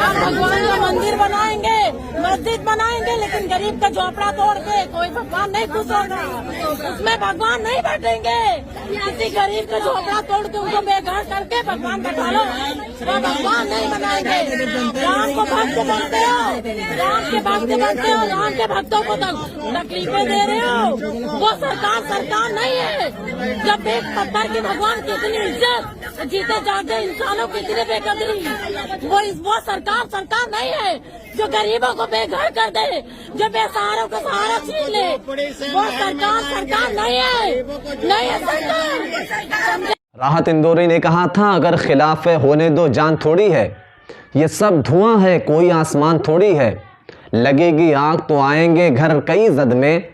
हम भगवान का मंदिर बनाएंगे, मस्जिद बनाएंगे, लेकिन गरीब का झोपड़ा तोड़ के कोई भगवान नहीं खुश होगा, उसमें भगवान नहीं बैठेंगे। किसी गरीब का झोपड़ा तोड़ के उनको बेघर करके भगवान बैठा लो, वो भगवान नहीं बनाएंगे। राम को भक्त बनते हो, राम के भक्त बनते हो, राम के भक्तों को तकलीफें दे रहे हो। वो सरकार नहीं है। जब एक पत्थर की भगवान की इतनी इज्जत, जीते जागते इंसानों की इतनी बेकदरी, वो सरकार नहीं है जो गरीबों को बेघर कर दे, जो बेसहारों को सहारा छीन ले। वो सरकार नहीं है सरकार। राहत इंदौरी ने कहा था, अगर खिलाफ है होने दो, जान थोड़ी है, ये सब धुआं है, कोई आसमान थोड़ी है। लगेगी आग तो आएंगे घर कई जद में,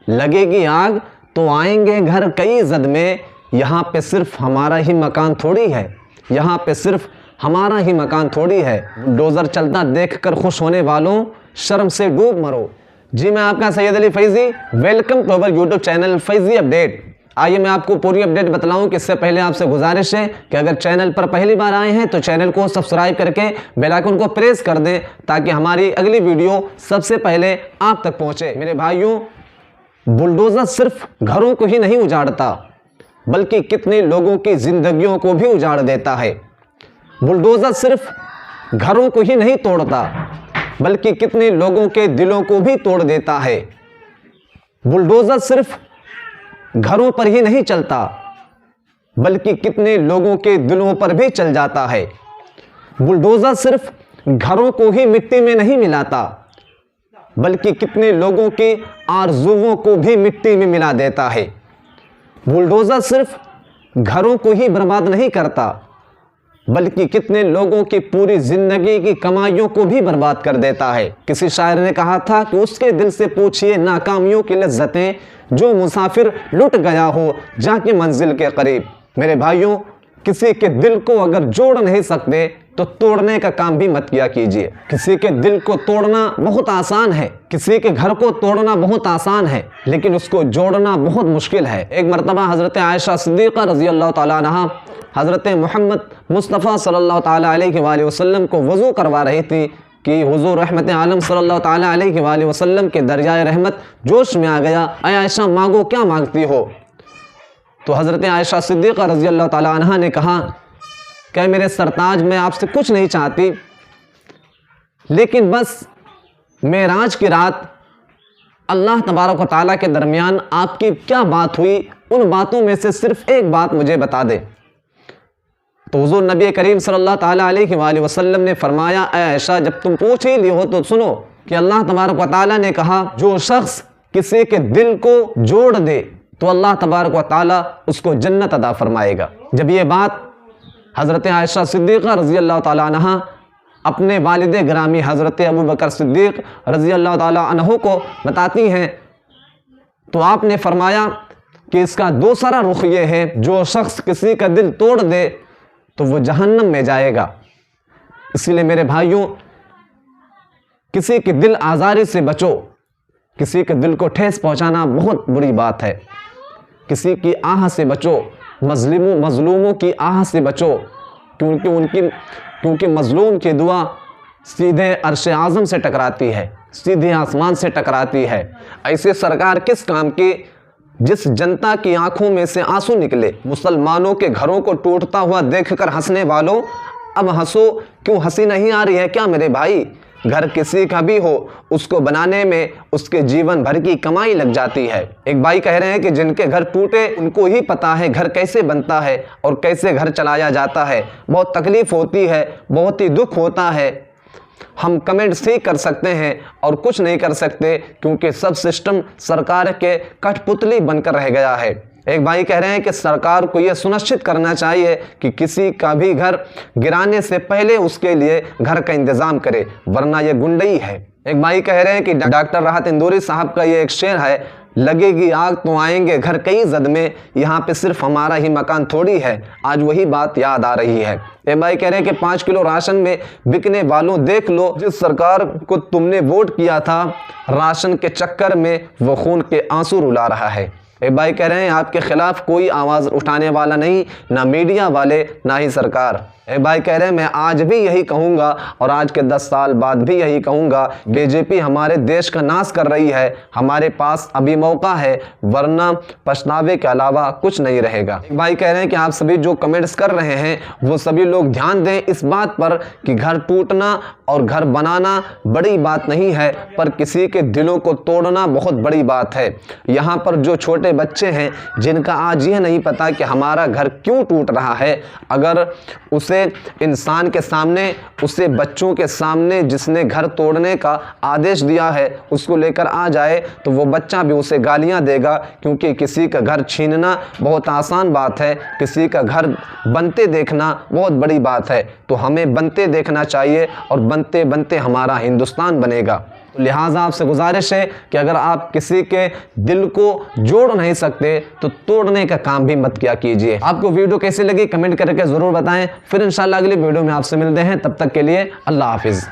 लगेगी आग तो आएंगे घर कई जद में। यहाँ पे सिर्फ हमारा ही मकान थोड़ी है, यहाँ पे सिर्फ हमारा ही मकान थोड़ी है। डोजर चलता देखकर खुश होने वालों, शर्म से डूब मरो। जी मैं आपका Syed Ali Faizi, welcome to our YouTube channel Faizi update. आइए मैं आपको पूरी अपडेट बतलाऊं कि इससे पहले आपसे गुजारिश है कि अगर चैनल पर पहली बार आए हैं तो चैनल को सब्सक्राइब करके बेल आइकन को प्रेस कर दें, ताकि हमारी अगली वीडियो सबसे पहले आप तक पहुंचे। मेरे भाइयों, बुलडोज़र सिर्फ घरों को ही नहीं उजाड़ता, बल्कि कितने लोगों की जिंदगियों को भी उजाड़ देता है। बुलडोज़र सिर्फ घरों को ही नहीं तोड़ता, बल्कि कितने लोगों के दिलों को भी तोड़ देता है। बुलडोज़र सिर्फ घरों पर ही नहीं चलता, बल्कि कितने लोगों के दिलों पर भी चल जाता है। बुलडोज़र सिर्फ घरों को ही मिट्टी में नहीं मिलाता, बल्कि कितने लोगों की आरज़ुओं को भी मिट्टी में मिला देता है। बुलडोज़र सिर्फ घरों को ही बर्बाद नहीं करता, बल्कि कितने लोगों की पूरी जिंदगी की कमाइयों को भी बर्बाद कर देता है। किसी शायर ने कहा था कि उसके दिल से पूछिए नाकामियों की लज्जतें, जो मुसाफिर लुट गया हो जाके मंजिल के करीब। मेरे भाइयों, किसी के दिल को अगर जोड़ नहीं सकते तो तोड़ने का काम भी मत किया कीजिए। किसी के दिल को तोड़ना बहुत आसान है, किसी के घर को तोड़ना बहुत आसान है, लेकिन उसको जोड़ना बहुत मुश्किल है। एक मरतबा हज़रत आयशा सिद्दीक़ा रज़ी अल्लाह तआला अन्हा हज़रत मोहम्मद मुस्तफ़ा सल्लल्लाहु तआला अलैहि वसल्लम को वज़ू करवा रही थी कि हुज़ूर रहमत आलम सल्लल्लाहु तआला अलैहि वसल्लम के दरियाए रहमत जोश में आ गया। आयशा मांगो, क्या मांगती हो? तो हज़रत आयशा सिद्दीक़ा रज़ी अल्लाह तआला अन्हा ने कहा कि मेरे सरताज, मैं आपसे कुछ नहीं चाहती, लेकिन बस मेराज की रात अल्लाह तबारक व तआला के दरमियान आपकी क्या बात हुई, उन बातों में से सिर्फ एक बात मुझे बता दे। तो हुज़ूर नबी करीम सल्लल्लाहु तआला अलैहि वसल्लम ने फरमाया, आयशा, जब तुम पूछ ही ली हो तो सुनो कि अल्लाह तबारक व तआला ने कहा, जो शख्स किसी के दिल को जोड़ दे तो अल्लाह तबारक व तआला उसको जन्नत अदा फरमाएगा। जब ये बात हज़रत आयशा सिद्दीक़ा रज़ी अल्लाह तआला अन्हा अपने वालिद ग्रामी हज़रत अबू बकर सिद्दीक़ रज़ी अल्लाह तआला अन्हु को बताती हैं, तो आपने फरमाया कि इसका दूसरा रुख ये है, जो शख्स किसी का दिल तोड़ दे तो वो जहन्नम में जाएगा। इसलिए मेरे भाइयों, किसी के दिल आज़ारी से बचो। किसी के दिल को ठेस पहुंचाना बहुत बुरी बात है। किसी की आह से बचो, मजलूमों की आह से बचो, क्योंकि मजलूम की दुआ सीधे अर्श आज़म से टकराती है, सीधे आसमान से टकराती है। ऐसे सरकार किस काम की जिस जनता की आंखों में से आंसू निकले। मुसलमानों के घरों को टूटता हुआ देखकर हंसने वालों, अब हंसो, क्यों हंसी नहीं आ रही है क्या मेरे भाई? घर किसी का भी हो, उसको बनाने में उसके जीवन भर की कमाई लग जाती है। एक भाई कह रहे हैं कि जिनके घर टूटे उनको ही पता है घर कैसे बनता है और कैसे घर चलाया जाता है। बहुत तकलीफ होती है, बहुत ही दुख होता है। हम कमेंट्स ही कर सकते हैं और कुछ नहीं कर सकते, क्योंकि सब सिस्टम सरकार के कठपुतली बनकर रह गया है। एक भाई कह रहे हैं कि सरकार को यह सुनिश्चित करना चाहिए कि किसी का भी घर गिराने से पहले उसके लिए घर का इंतज़ाम करे, वरना यह गुंडई है। एक भाई कह रहे हैं कि डॉक्टर राहत इंदौरी साहब का ये एक शेर है, लगेगी आग तो आएंगे घर कई जद में, यहाँ पे सिर्फ हमारा ही मकान थोड़ी है। आज वही बात याद आ रही है। ये भाई कह रहे हैं कि 5 किलो राशन में बिकने वालों देख लो, जिस सरकार को तुमने वोट किया था राशन के चक्कर में वो खून के आंसू रुला रहा है। एक भाई कह रहे हैं आपके खिलाफ कोई आवाज़ उठाने वाला नहीं, ना मीडिया वाले ना ही सरकार। एक भाई कह रहे हैं मैं आज भी यही कहूँगा और आज के 10 साल बाद भी यही कहूँगा, बीजेपी हमारे देश का नाश कर रही है, हमारे पास अभी मौका है वरना पछतावे के अलावा कुछ नहीं रहेगा। एक भाई कह रहे हैं कि आप सभी जो कमेंट्स कर रहे हैं वो सभी लोग ध्यान दें इस बात पर कि घर टूटना और घर बनाना बड़ी बात नहीं है, पर किसी के दिलों को तोड़ना बहुत बड़ी बात है। यहाँ पर जो छोटे बच्चे हैं जिनका आज यह नहीं पता कि हमारा घर क्यों टूट रहा है, अगर उसे इंसान के सामने, उसे बच्चों के सामने जिसने घर तोड़ने का आदेश दिया है उसको लेकर आ जाए तो वो बच्चा भी उसे गालियां देगा, क्योंकि किसी का घर छीनना बहुत आसान बात है, किसी का घर बनते देखना बहुत बड़ी बात है। तो हमें बनते देखना चाहिए और बनते बनते हमारा हिंदुस्तान बनेगा। लिहाजा आपसे गुजारिश है कि अगर आप किसी के दिल को जोड़ नहीं सकते तो तोड़ने का काम भी मत किया कीजिए। आपको वीडियो कैसी लगी कमेंट करके ज़रूर बताएं। फिर इंशाल्लाह अगली वीडियो में आपसे मिलते हैं, तब तक के लिए अल्लाह हाफिज़।